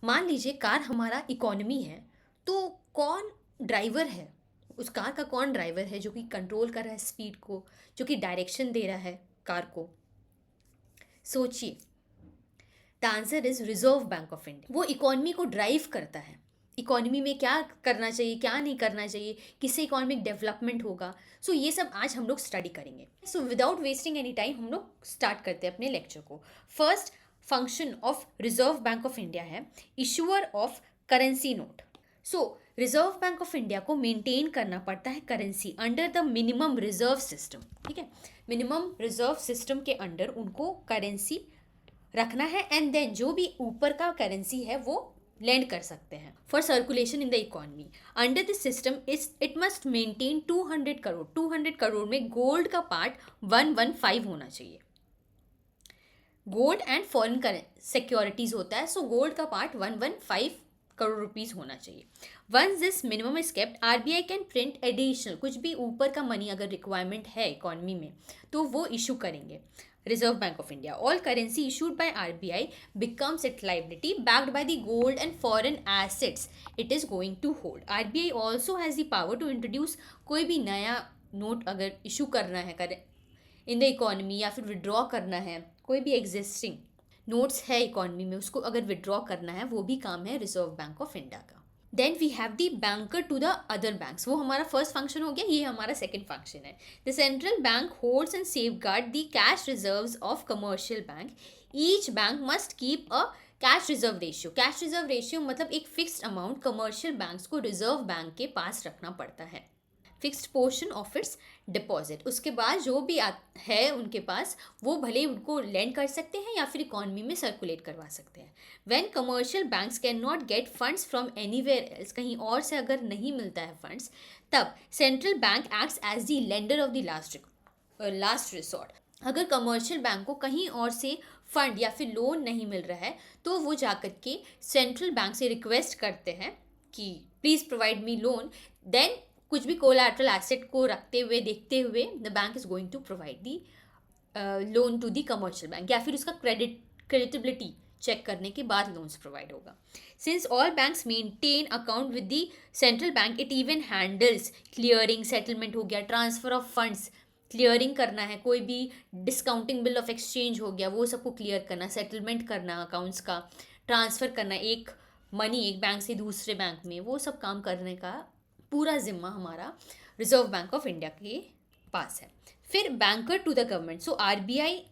मान लीजिए कार हमारा इकोनॉमी है, तो कौन ड्राइवर है? उस कार का कौन ड्राइवर है जो कि कंट्रोल कर रहा है स्पीड को, जो कि डायरेक्शन दे रहा है कार को? सोचिए। The answer is reserve bank of India. वो इकोनॉमी को ड्राइव करता है। इकोनॉमी में क्या करना चाहिए, क्या नहीं करना चाहिए, किससे इकोनॉमिक डेवलपमेंट होगा। सो ये सब आज हम लोग स्टडी करेंगे। So without wasting any time हम लोग स्टार्ट करते हैं अपने लेक्चर को। First function of reserve bank of India है issuer of currency note. So Reserve bank of India को मेंटेन करना पड़ता है currency under the minimum reserve system. ठीक है, मिनिमम रिजर्व सिस्टम के अंडर उनको करेंसी रखना है, एंड देन जो भी ऊपर का करेंसी है वो लेंड कर सकते हैं for circulation in the economy. Under this system it must maintain 200 crore. 200 crore में गोल्ड का पार्ट 115 होना चाहिए। गोल्ड एंड फॉरेन सिक्योरिटीज होता है, सो गोल्ड का पार्ट 115 करोड़ रुपीज होना चाहिए। Once this minimum is kept, RBI can print additional, कुछ भी ऊपर का मनी अगर रिक्वायरमेंट है इकोनॉमी में तो वो इशू करेंगे Reserve Bank of India. All currency issued by RBI becomes its liability backed by the gold and foreign assets it is going to hold. RBI also has the power to introduce कोई भी नया note अगर issue करना है in the economy, या फिर withdraw करना है कोई भी एग्जिस्टिंग नोट्स है इकोनॉमी में, उसको अगर विड्रॉ करना है, वो भी काम है रिजर्व बैंक ऑफ इंडिया का। Then we have the banker to the other banks. वो हमारा फर्स्ट फंक्शन हो गया, ये हमारा सेकंड फंक्शन है। The central bank holds and safeguard the cash reserves of commercial bank. Each bank must keep a cash reserve ratio. Cash reserve ratio मतलब एक fixed amount commercial banks को reserve bank के पास रखना पड़ता है, fixed portion of its deposit. उसके बाद जो भी है उनके पास, वो भले उनको लेंड कर सकते हैं या फिर इकोनॉमी में सर्कुलेट करवा सकते हैं। When commercial banks can not get funds from anywhere else, कहीं और से अगर नहीं मिलता है फंड्स, तब central bank acts as the lender of the last resort. अगर कमर्शियल बैंक को कहीं और से फंड या फिर लोन नहीं मिल रहा है तो वो जाकर के सेंट्रल बैंक से रिक्वेस्ट करते हैं कि please provide me loan. Then कुछ भी कोलैटरल एसेट को रखते हुए, देखते हुए, the bank is going to provide the loan to the commercial bank, या फिर उसका क्रेडिटेबिलिटी चेक करने के बाद लोन्स प्रोवाइड होगा। Since all banks maintain account with the central bank, it even handles clearing, settlement हो गया, ट्रांसफर ऑफ फंड्स क्लियरिंग करना है, कोई भी डिस्काउंटिंग बिल ऑफ एक्सचेंज हो गया वो सबको क्लियर करना, सेटलमेंट करना, अकाउंट्स का ट्रांसफ़र करना, एक मनी एक बैंक से दूसरे बैंक में, वो सब काम करने का पूरा जिम्मा हमारा रिजर्व बैंक ऑफ इंडिया के पास है। फिर banker to the government. So RBI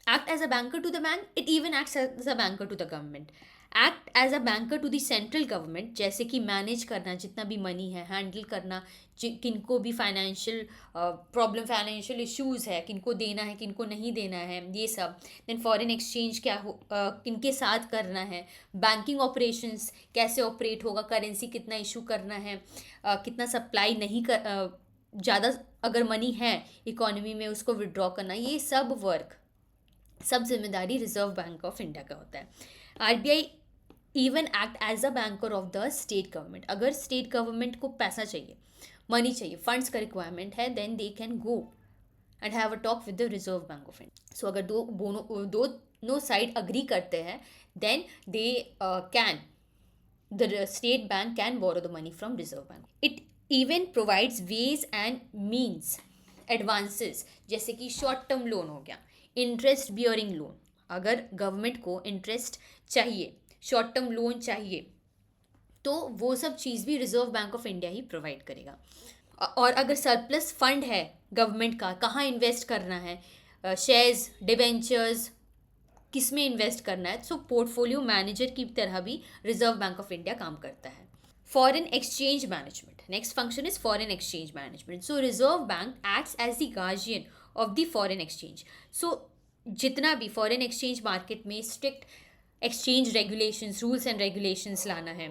act as a banker to the bank, it even acts as a banker to the government. Act as a banker to the central government, जैसे कि manage करना जितना भी money है, handle करना किनको भी financial problem, financial issues है, किनको देना है किनको नहीं देना है, ये सब। देन फॉरेन एक्सचेंज क्या हो, किनके साथ करना है, बैंकिंग ऑपरेशंस कैसे ऑपरेट होगा, करेंसी कितना इशू करना है, कितना सप्लाई नहीं कर, ज़्यादा अगर मनी है इकोनॉमी में उसको विड्रॉ करना, ये सब वर्क, सब जिम्मेदारी रिजर्व बैंक ऑफ इंडिया का होता है। RBI even act as a banker of the state government. अगर स्टेट गवर्नमेंट को पैसा चाहिए, मनी चाहिए, फंड्स का रिक्वायरमेंट है, then they can go and have a talk with the reserve bank of India. So अगर दोनों साइड अग्री करते हैं, then they can the state bank can borrow the money from Reserve Bank. It even provides ways and means advances, जैसे कि short term loan हो गया, interest bearing loan. अगर government को इंटरेस्ट चाहिए, शॉर्ट टर्म लोन चाहिए, तो वो सब चीज़ भी reserve bank of India he provide करेगा। और अगर सरप्लस फंड है गवर्नमेंट का, कहाँ इन्वेस्ट करना है, शेयर्स, डिवेंचर्स, किस में इन्वेस्ट करना है, सो पोर्टफोलियो मैनेजर की तरह भी रिजर्व बैंक ऑफ इंडिया काम करता है। Foreign exchange management, next function is foreign exchange management. So Reserve Bank acts as the guardian of the foreign exchange. So जितना भी फॉरेन एक्सचेंज मार्केट में strict exchange regulations, rules and regulations लाना है,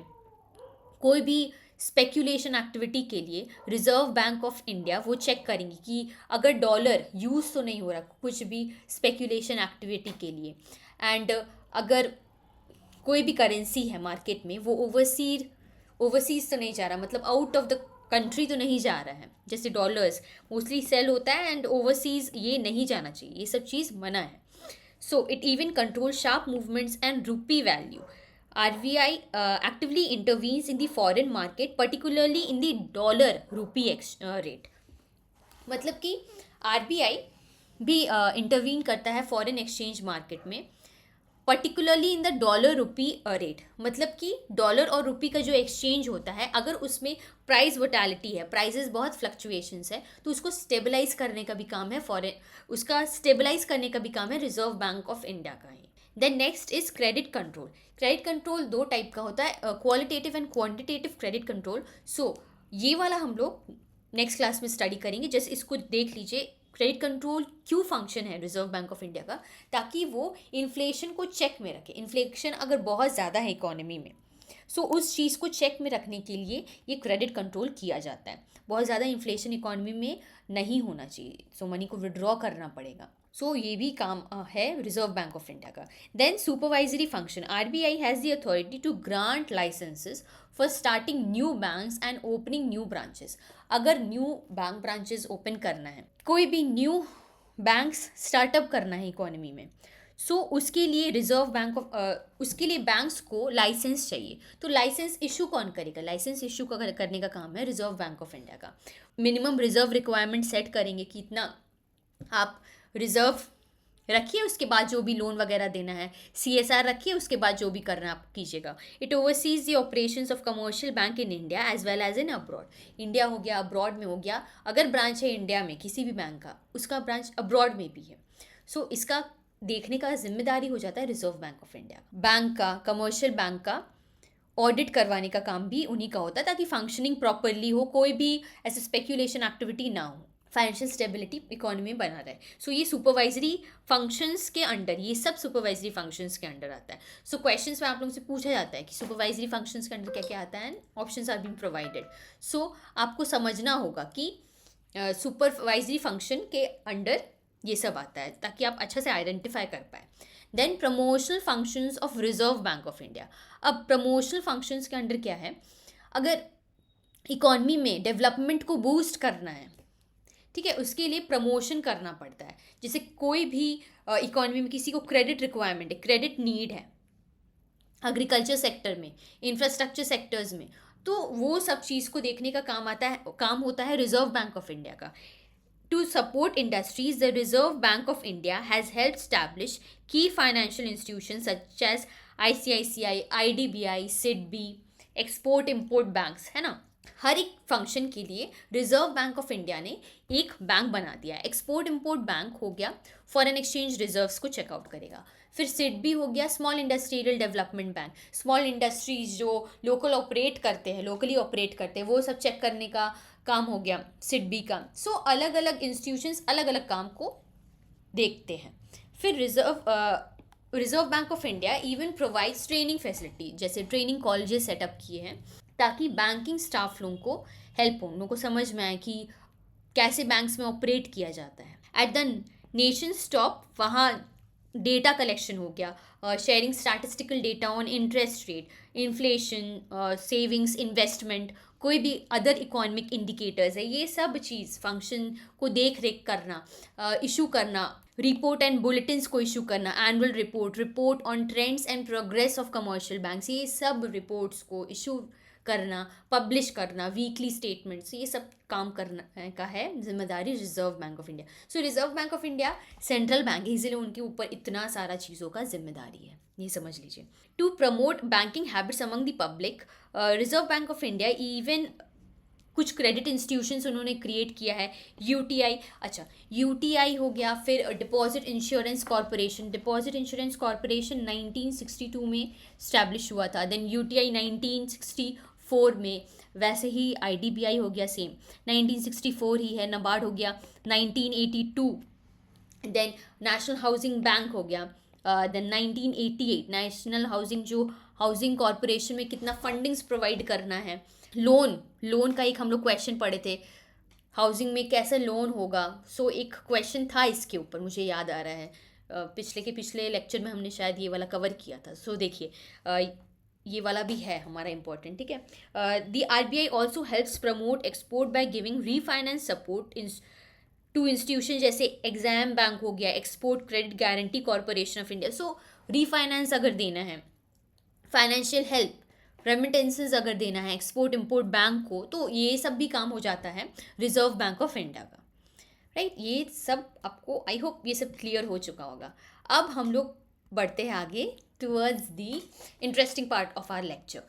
कोई भी स्पेक्यूलेशन एक्टिविटी के लिए Reserve bank of India वो चेक करेंगी कि अगर डॉलर यूज़ तो नहीं हो रहा कुछ भी स्पेक्यूलेशन एक्टिविटी के लिए, एंड अगर कोई भी करेंसी है मार्केट में वो ओवरसीज तो नहीं जा रहा, मतलब आउट ऑफ द कंट्री तो नहीं जा रहा है, जैसे डॉलर्स मोस्टली सेल होता है एंड ओवरसीज ये नहीं जाना चाहिए, ये सब चीज़ मना है। So it even control sharp movements and रूपी value. RBI actively intervenes in the foreign market, particularly in the dollar rupee rate. मतलब कि RBI भी इंटरवीन करता है फॉरेन एक्सचेंज मार्केट में, particularly in the dollar rupee rate. मतलब कि dollar और रुपी का जो एक्सचेंज होता है, अगर उसमें प्राइस वोटालिटी है, प्राइजेस बहुत फ्लक्चुएशंस है, तो उसको स्टेबलाइज करने का भी काम है फॉरेन, उसका स्टेबलाइज करने का भी काम है रिजर्व बैंक ऑफ इंडिया का ही। Then next is credit control. Credit control दो टाइप का होता है, qualitative and quantitative credit control. So ये वाला हम लोग नेक्स्ट क्लास में स्टडी करेंगे। जैसे इसको देख लीजिए, क्रेडिट कंट्रोल क्यों फंक्शन है रिजर्व बैंक ऑफ इंडिया का, ताकि वो इन्फ्लेशन को चेक में रखे। इन्फ्लेशन अगर बहुत ज़्यादा है इकोनॉमी में, सो उस चीज़ को चेक में रखने के लिए ये क्रेडिट कंट्रोल किया जाता है। बहुत ज़्यादा इन्फ्लेशन इकोनॉमी में नहीं होना चाहिए, सो मनी को विड्रॉ करना पड़ेगा। सो ये भी काम है रिजर्व बैंक ऑफ इंडिया का। Then supervisory function, RBI has the authority to grant licenses for starting new banks and opening new branches. अगर न्यू बैंक ब्रांचेस ओपन करना है, कोई भी न्यू बैंक्स स्टार्टअप करना है इकोनॉमी में, सो उसके लिए रिजर्व बैंक ऑफ उसके लिए बैंक्स को लाइसेंस चाहिए। तो लाइसेंस इशू कौन करेगा? लाइसेंस इशू करने का काम है रिजर्व बैंक ऑफ इंडिया का। मिनिमम रिजर्व रिक्वायरमेंट सेट करेंगे कि इतना आप रिजर्व रखिए, उसके बाद जो भी लोन वगैरह देना है, CSR रखिए, उसके बाद जो भी करना है आप कीजिएगा। It oversees the operations of commercial bank in India as well as in abroad. India हो गया, अब्रॉड में हो गया। अगर ब्रांच है इंडिया में किसी भी बैंक का, उसका ब्रांच अब्रॉड में भी है, सो इसका देखने का जिम्मेदारी हो जाता है reserve bank of India. Bank का, कमर्शियल बैंक का ऑडिट करवाने का काम भी उन्हीं का होता है, ताकि फंक्शनिंग प्रॉपरली हो, कोई भी ऐसे स्पेक्यूलेशन एक्टिविटी ना हो, फाइनेंशियल स्टेबिलिटी इकोनॉमी में बना रहे। सो ये सुपरवाइजरी फंक्शंस के अंडर, ये सब सुपरवाइजरी फंक्शंस के अंडर आता है। सो क्वेश्चंस में आप लोगों से पूछा जाता है कि सुपरवाइजरी फंक्शंस के अंडर क्या क्या आता है, ऑप्शंस आर बीइंग प्रोवाइडेड। सो आपको समझना होगा कि सुपरवाइजरी फंक्शन के अंडर ये सब आता है, ताकि आप अच्छा से आइडेंटिफाई कर पाए। Then promotional functions of reserve bank of India. अब प्रमोशनल फंक्शंस के अंडर क्या है? अगर इकॉनमी में डेवलपमेंट को बूस्ट करना है, ठीक है, उसके लिए प्रमोशन करना पड़ता है। जैसे कोई भी इकॉनमी में किसी को क्रेडिट रिक्वायरमेंट है, क्रेडिट नीड है, एग्रीकल्चर सेक्टर में, इंफ्रास्ट्रक्चर सेक्टर्स में, तो वो सब चीज़ को देखने का काम होता है रिजर्व बैंक ऑफ इंडिया का। To support industries, the Reserve Bank of India has helped establish key financial institutions such as ICICI, IDBI, SIDBI, export import banks, है ना। हर एक फंक्शन के लिए रिजर्व बैंक ऑफ इंडिया ने एक bank बना दिया है। एक्सपोर्ट इम्पोर्ट बैंक हो गया, फॉरेन एक्सचेंज रिजर्व्स को चेकआउट करेगा। फिर सिडबी हो गया, small industrial development bank, small industries जो लोकली ऑपरेट करते हैं, वो सब चेक करने का काम हो गया सिडबी का। सो अलग अलग इंस्टीट्यूशंस अलग अलग काम को देखते हैं। फिर reserve bank of India even provides training facility, जैसे ट्रेनिंग कॉलेजेस सेटअप किए हैं, ताकि बैंकिंग स्टाफ लोगों को हेल्प हो, उन लोगों को समझ में आए कि कैसे बैंक्स में ऑपरेट किया जाता है। एट द नेशन टॉप वहाँ डेटा कलेक्शन हो गया, sharing statistical data on interest rate, inflation, savings, investment, कोई भी अदर इकोनॉमिक इंडिकेटर्स है, ये सब चीज़ फंक्शन को देख रेख करना, इशू करना, रिपोर्ट एंड बुलेटिन्स को इशू करना, annual report on trends and progress of commercial banks, ये सब रिपोर्ट्स को इशू करना, पब्लिश करना, वीकली स्टेटमेंट्स, ये सब काम करना का है जिम्मेदारी reserve bank of India. So Reserve bank of India central bank है, इसलिए उनके ऊपर इतना सारा चीज़ों का जिम्मेदारी है, ये समझ लीजिए। To promote banking habits among the public, reserve bank of India even कुछ क्रेडिट इंस्टीट्यूशंस उन्होंने क्रिएट किया है। यूटीआई, अच्छा यूटीआई हो गया, फिर deposit insurance corporation. Deposit insurance corporation 1962 में स्टैब्लिश हुआ था। देन यूटीआई 1964 में, वैसे ही आईडीबीआई हो गया सेम 1964 ही है। नबार्ड हो गया 1982। देन नेशनल हाउसिंग बैंक हो गया, देन 1988 नेशनल हाउसिंग, जो हाउसिंग कॉरपोरेशन में कितना फंडिंग्स प्रोवाइड करना है। लोन का एक हम लोग क्वेश्चन पढ़े थे, हाउसिंग में कैसे लोन होगा। सो एक क्वेश्चन था इसके ऊपर, मुझे याद आ रहा है, पिछले लेक्चर में हमने शायद ये वाला कवर किया था। सो देखिए, ये वाला भी है हमारा इंपॉर्टेंट, ठीक है। The RBI also helps promote export by giving refinance support to institution, जैसे एग्जाम बैंक हो गया, export credit guarantee corporation of India. So refinance अगर देना है फाइनेंशियल हेल्प, रेमिटेंसेस अगर देना है एक्सपोर्ट इम्पोर्ट बैंक को, तो ये सब भी काम हो जाता है रिजर्व बैंक ऑफ इंडिया का, राइट। ये सब आपको, आई होप ये सब क्लियर हो चुका होगा। अब हम लोग बढ़ते हैं आगे towards the interesting part of our lecture,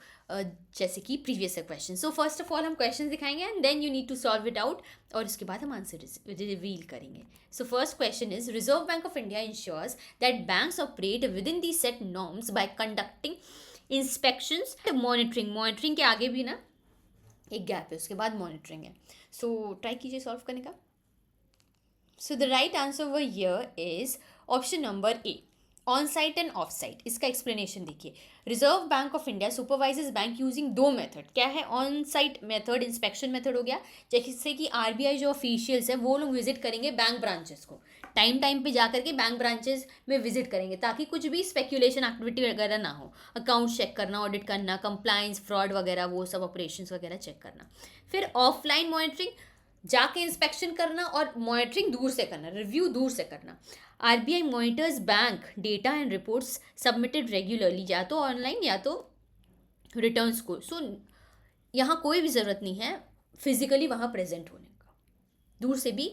जैसे कि previous question. So first of all हम क्वेश्चन दिखाएंगे and then you need to solve it out, और उसके बाद हम आंसर रिवील करेंगे। So first question is, reserve bank of India ensures that banks operate within the set norms by conducting inspections monitoring. Monitoring के आगे भी ना एक गैप है, उसके बाद मॉनिटरिंग है। सो ट्राई कीजिए सॉल्व करने का। So the right answer over here is option number A, on site end of site. इसका एक्सप्लेनेशन देखिए, reserve bank of India supervises bank using दो मेथड। क्या है? On site method, inspection method हो गया, जैसे कि आरबीआई जो ऑफिशियल्स है वो लोग विजिट करेंगे बैंक ब्रांचेस को, टाइम टाइम पे जा करके बैंक ब्रांचेस में विजिट करेंगे, ताकि कुछ भी स्पेक्यूलेशन एक्टिविटी वगैरह ना हो। अकाउंट चेक करना, ऑडिट करना, कंप्लाइंस, फ्रॉड वगैरह, वो सब ऑपरेशंस वगैरह चेक करना। फिर ऑफलाइन मॉनिटरिंग, जाके इंस्पेक्शन करना और मॉनिटरिंग दूर से करना, रिव्यू दूर से करना। RBI monitors bank data and reports submitted regularly, या तो ऑनलाइन या तो रिटर्न्स को। सो यहाँ कोई भी ज़रूरत नहीं है फिजिकली वहाँ प्रेजेंट होने का, दूर से भी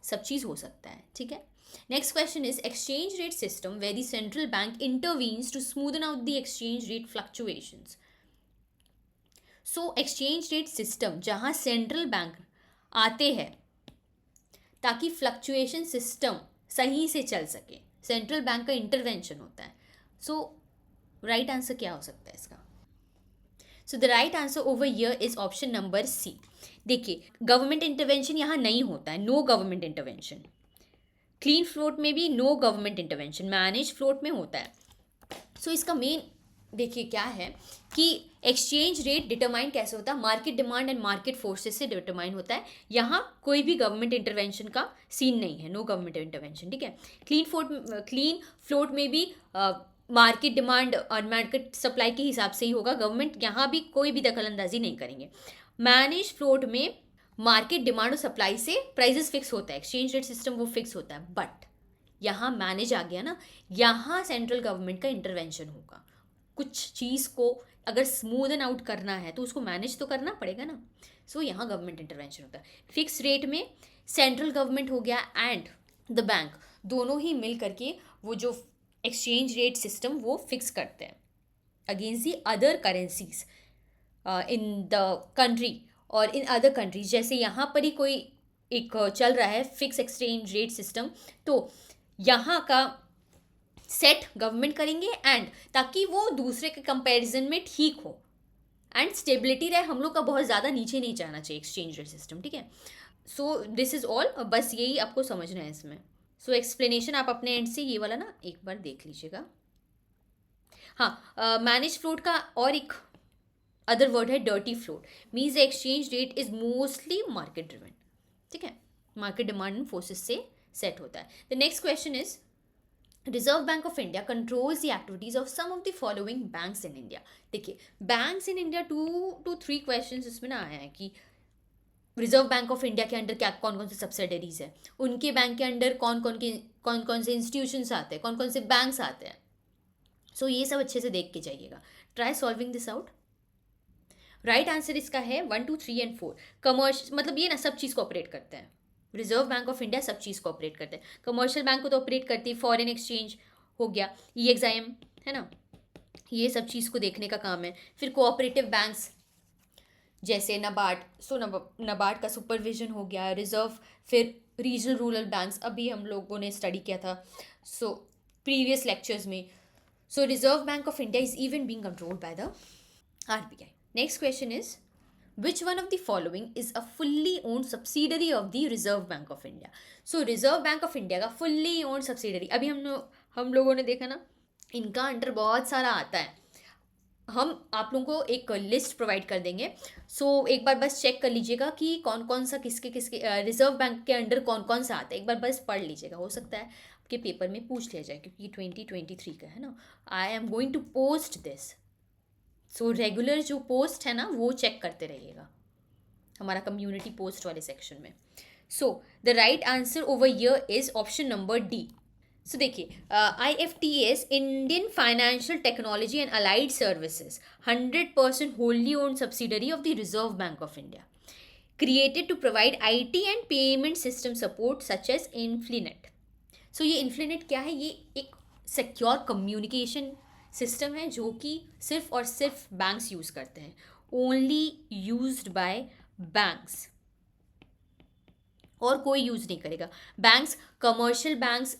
सब चीज़ हो सकता है, ठीक है। Next question is, exchange rate system where the central bank intervenes to smoothen out the exchange rate fluctuations. So exchange rate system जहाँ सेंट्रल बैंक आते हैं ताकि फ्लक्चुएशन सिस्टम सही से चल सके, सेंट्रल बैंक का इंटरवेंशन होता है। सो राइट आंसर क्या हो सकता है इसका? So the right answer over here is option number C. देखिए, गवर्नमेंट इंटरवेंशन यहाँ नहीं होता है, no government intervention. Clean float में भी no government intervention, manage float में होता है। सो इसका मेन देखिए क्या है कि एक्सचेंज रेट डिटरमाइन कैसे होता है, market demand and market forces से डिटरमाइन होता है। यहाँ कोई भी गवर्नमेंट इंटरवेंशन का सीन नहीं है, नो गवर्नमेंट इंटरवेंशन, ठीक है। क्लीन फ्लोट में भी मार्केट डिमांड और मार्केट सप्लाई के हिसाब से ही होगा, गवर्नमेंट यहाँ भी कोई भी दखल अंदाजी नहीं करेंगे। मैनेज फ्लोट में मार्केट डिमांड और सप्लाई से प्राइजेस फिक्स होता है, एक्सचेंज रेट सिस्टम वो फिक्स होता है। बट यहाँ मैनेज आ गया ना, यहाँ सेंट्रल गवर्नमेंट का इंटरवेंशन होगा। कुछ चीज़ को अगर स्मूदन आउट करना है तो उसको मैनेज तो करना पड़ेगा ना। सो यहाँ गवर्नमेंट इंटरवेंशन होता है। फिक्स रेट में सेंट्रल गवर्नमेंट हो गया एंड द बैंक, दोनों ही मिल करके वो जो एक्सचेंज रेट सिस्टम वो फिक्स करते हैं against the other currencies in the country और इन अदर कंट्रीज। जैसे यहाँ पर ही कोई एक चल रहा है फिक्स एक्सचेंज रेट सिस्टम, तो यहाँ का सेट गवर्नमेंट करेंगे एंड ताकि वो दूसरे के कंपैरिजन में ठीक हो एंड स्टेबिलिटी रहे, हम लोग का बहुत ज़्यादा नीचे नहीं जाना चाहिए एक्सचेंज रेट सिस्टम, ठीक है। सो दिस इज़ ऑल, बस यही आपको समझना है इसमें। सो एक्सप्लेनेशन आप अपने एंड से ये वाला ना एक बार देख लीजिएगा। हाँ, मैनेज फ्लोट का और एक अदर वर्ड है dirty float, means the exchange rate is mostly market driven, ठीक है, मार्केट डिमांड एंड फोर्सेस से सेट होता है। The next question is, reserve bank of India controls the activities of some of the following banks in India. देखिए, banks in India 2 to 3 question इसमें ना आया है कि रिजर्व बैंक ऑफ इंडिया के अंडर क्या कौन कौन से सब्सिडरीज है, उनके बैंक के अंडर कौन कौन से इंस्टीट्यूशंस आते हैं, कौन कौन से बैंक्स आते हैं। सो ये सब अच्छे से देख के जाइएगा। Try solving this out. Right answer इसका है 1, 2, 3 and 4। कमर्शियल मतलब ये ना सब चीज़ को ऑपरेट करते हैं, रिजर्व बैंक ऑफ इंडिया सब चीज़ को ऑपरेट करते हैं। कमर्शियल बैंक को तो ऑपरेट करती है, फॉरेन एक्सचेंज हो गया, ई एग्जाम है ना, ये सब चीज़ को देखने का काम है। फिर कोऑपरेटिव बैंक्स जैसे नबार्ड, सो नबार्ड का सुपरविजन हो गया, रिजर्व। फिर रीजनल रूरल बैंक्स अभी हम लोगों ने स्टडी किया था सो प्रीवियस लेक्चर्स में। So Reserve bank of India is even being controlled by the RBI. Next question is, which one of the following is a fully owned subsidiary of the Reserve Bank of India? So Reserve Bank of India का fully owned subsidiary, अभी हम लोगों ने देखा ना, इनका under बहुत सारा आता है। हम आप लोगों को एक लिस्ट प्रोवाइड कर देंगे, सो एक बार बस चेक कर लीजिएगा कि कौन कौन सा किसके रिजर्व बैंक के अंडर कौन कौन सा आता है, एक बार बस पढ़ लीजिएगा, हो सकता है आपके पेपर में पूछ लिया जाए क्योंकि 2023 का है ना। I am going to post this, so regular जो पोस्ट है ना वो चेक करते रहिएगा हमारा कम्युनिटी पोस्ट वाले सेक्शन में। So the right answer over here is option number D, so देखिए, IFTS, Indian financial technology and allied services, 100% wholly owned subsidiary of the Reserve Bank of India, created to provide IT and payment system support such as Inflinet. सो ये Inflinet क्या है? ये एक secure communication system है जो कि सिर्फ और सिर्फ बैंक्स यूज़ करते हैं, ओनली यूज्ड बाय बैंक्स, और कोई यूज़ नहीं करेगा. बैंक्स, कमर्शियल बैंक्स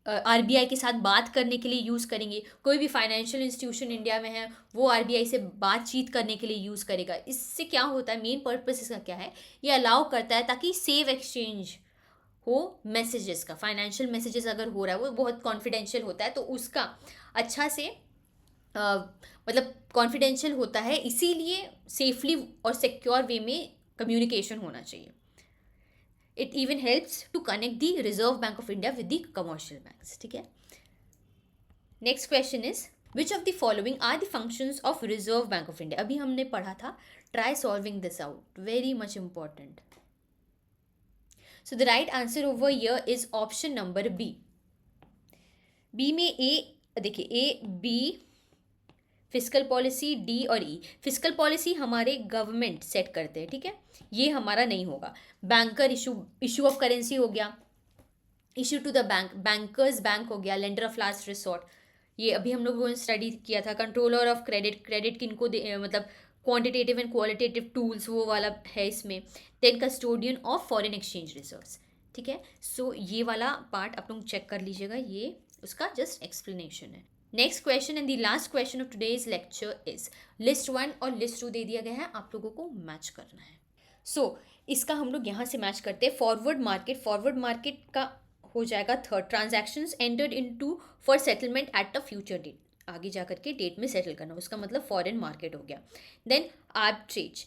RBI के साथ बात करने के लिए यूज़ करेंगे. कोई भी फाइनेंशियल इंस्टीट्यूशन इंडिया में है वो RBI से बातचीत करने के लिए यूज़ करेगा. इससे क्या होता है, मेन पर्पस इसका क्या है, ये अलाउ करता है ताकि सेव एक्सचेंज हो मैसेजेस का. फाइनेंशियल मैसेजेस अगर हो रहा है वो बहुत कॉन्फिडेंशियल होता है, तो उसका अच्छा से मतलब कॉन्फिडेंशियल होता है, इसीलिए सेफली और सिक्योर वे में कम्युनिकेशन होना चाहिए. It even helps to connect the reserve bank of India with the commercial banks. ठीक है. Next question is, which of the following are the functions of reserve bank of India. अभी हमने पढ़ा था, try solving this out, very much important. So the right answer over here is option number B. B में A, देखिए A, B physical policy, D और E. Physical policy हमारे government set करते हैं, ठीक है, ये हमारा नहीं होगा. बैंकर इशू ऑफ करेंसी हो गया, issue to the bank, bankers bank हो गया, लेंडर ऑफ लास्ट रिसोर्ट, ये अभी हम लोगों ने स्टडी किया था. कंट्रोलर ऑफ क्रेडिट, क्रेडिट किनको मतलब क्वांटिटेटिव एंड क्वालिटेटिव टूल्स, वो वाला है इसमें. Then custodian of foreign exchange reserves. ठीक है. सो ये वाला पार्ट आप लोग चेक कर लीजिएगा, ये उसका जस्ट एक्सप्लेनेशन है. Next question and the last question of today's lecture is, list 1 और लिस्ट 2 दे दिया गया है, आप लोगों को मैच करना है. सो इसका हम लोग यहाँ से मैच करते हैं. फॉरवर्ड मार्केट, फॉरवर्ड मार्केट का हो जाएगा third, transactions entered into for settlement at a future date, आगे जा करके डेट में सेटल करना, उसका मतलब फॉरेन मार्केट हो गया. Then arbitrage,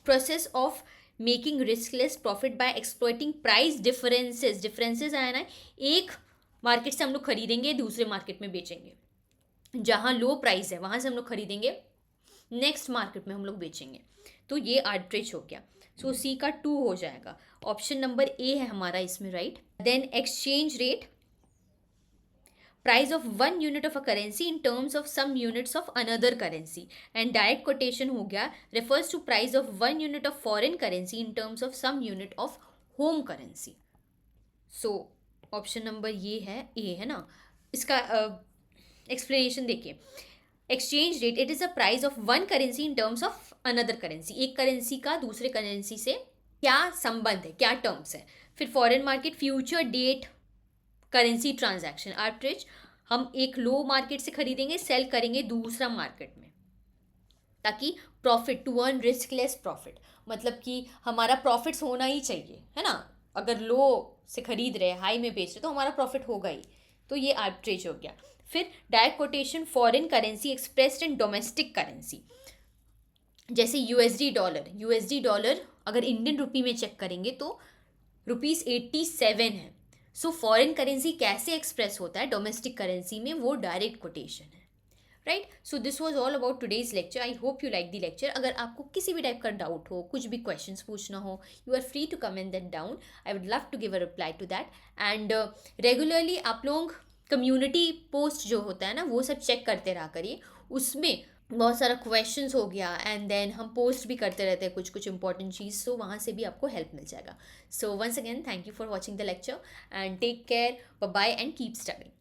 process of making riskless profit by exploiting price differences. Differences आया ना, एक मार्केट से हम लोग खरीदेंगे, दूसरे मार्केट में बेचेंगे, जहाँ लो प्राइस है वहाँ से हम लोग खरीदेंगे, नेक्स्ट मार्केट में हम लोग बेचेंगे, तो ये आर्बिट्रेज हो गया. सो सी का 2 हो जाएगा. ऑप्शन नंबर ए है हमारा इसमें right. Then exchange rate, price of 1 unit of a currency in terms of some units of another currency. And direct quotation हो गया, refers to price of 1 unit of foreign currency in terms of some unit of home currency. So option number ये है, A है ना. इसका explanation देखिए, exchange rate, it is a price of 1 currency in terms of another currency. एक currency का दूसरे currency से क्या संबंध है, क्या टर्म्स है. फिर foreign market, future date currency transaction. Arbitrage, हम एक लो मार्केट से खरीदेंगे, सेल करेंगे दूसरा मार्केट में, ताकि profit, to earn riskless profit, मतलब कि हमारा प्रॉफिट्स होना ही चाहिए, है ना. अगर लो से खरीद रहे, हाई में बेच रहे, तो हमारा प्रॉफिट होगा ही, तो ये आर्बिट्रेज हो गया. फिर direct quotation, foreign currency expressed in domestic currency, जैसे यूएसडी डॉलर. यूएसडी डॉलर अगर इंडियन रुपी में चेक करेंगे तो ₹87 है. सो फॉरेन करेंसी कैसे एक्सप्रेस होता है डोमेस्टिक करेंसी में, वो डायरेक्ट कोटेशन है, right. So this was all about today's lecture. I hope you like the lecture. अगर आपको किसी भी टाइप का डाउट हो, कुछ भी क्वेश्चंस पूछना हो, you are free to comment that down. I would love to give a reply to that. And regularly आप लोग कम्युनिटी पोस्ट जो होता है ना, वो सब चेक करते रहा करिए. उसमें बहुत सारा क्वेश्चंस हो गया, एंड देन हम पोस्ट भी करते रहते हैं कुछ कुछ इंपॉर्टेंट चीज़, सो वहाँ से भी आपको हेल्प मिल जाएगा. So once again thank you for watching the lecture and take care, bye bye and keep studying.